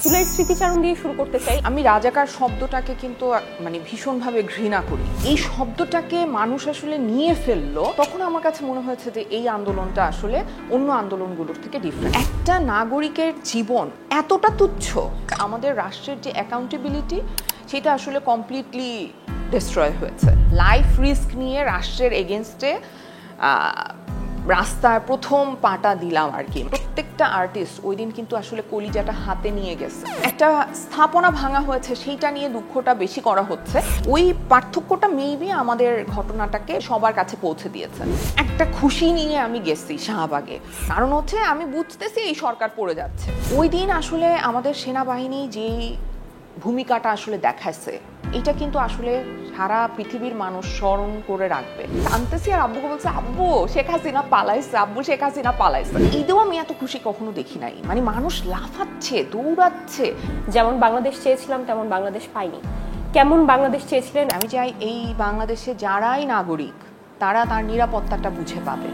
জুলাইয়ের স্মৃতিচারণ দিয়ে শুরু করতে চাই। আমি রাজাকার শব্দটাকে কিন্তু মানে ভীষণভাবে ঘৃণা করি। এই শব্দটাকে মানুষ আসলে নিয়ে ফেললো, তখন আমার কাছে মনে হয়েছে যে এই আন্দোলনটা আসলে অন্য আন্দোলনগুলোর থেকে ডিফারেন্ট। একটা নাগরিকের জীবন এতটা তুচ্ছ, আমাদের রাষ্ট্রের যে অ্যাকাউন্টেবিলিটি সেটা আসলে কমপ্লিটলি ডিস্ট্রয় হয়েছে। লাইফ রিস্ক নিয়ে রাষ্ট্রের এগেনস্টে রাস্তায় প্রথম পাটা দিলাম আর কি। প্রত্যেকটা আর্টিস্ট ওই দিন কিন্তু আসলে কলিজাটা হাতে নিয়ে গেছে। একটা স্থাপনা ভাঙা হয়েছে, সেইটা নিয়ে দুঃখটা বেশি করা হচ্ছে। ওই পার্থক্যটা মেবি আমাদের ঘটনাটাকে সবার কাছে পৌঁছে দিয়েছে। একটা খুশি নিয়ে আমি গেছি শাহবাগে, কারণ হচ্ছে আমি বুঝতেছি এই সরকার পড়ে যাচ্ছে। ওই দিন আসলে আমাদের সেনাবাহিনী যেই ভূমিকাটা আসলে দেখাচ্ছে, এটা কিন্তু আসলে সারা পৃথিবীর মানুষ স্মরণ করে রাখবে। জানতেছি আর আব্বুকে বলছে, আব্বু শেখ হাসিনা পালাইছে, আব্বু শেখ হাসিনা পালাইছে। ঈদেও আমি এত খুশি কখনো দেখি নাই। মানে মানুষ লাফাচ্ছে, দৌড়াচ্ছে। যেমন বাংলাদেশ চেয়েছিলাম তেমন বাংলাদেশ পাইনি। কেমন বাংলাদেশ চেয়েছিলেন? আমি চাই এই বাংলাদেশে যারাই নাগরিক তারা তার নিরাপত্তাটা বুঝে পাবে।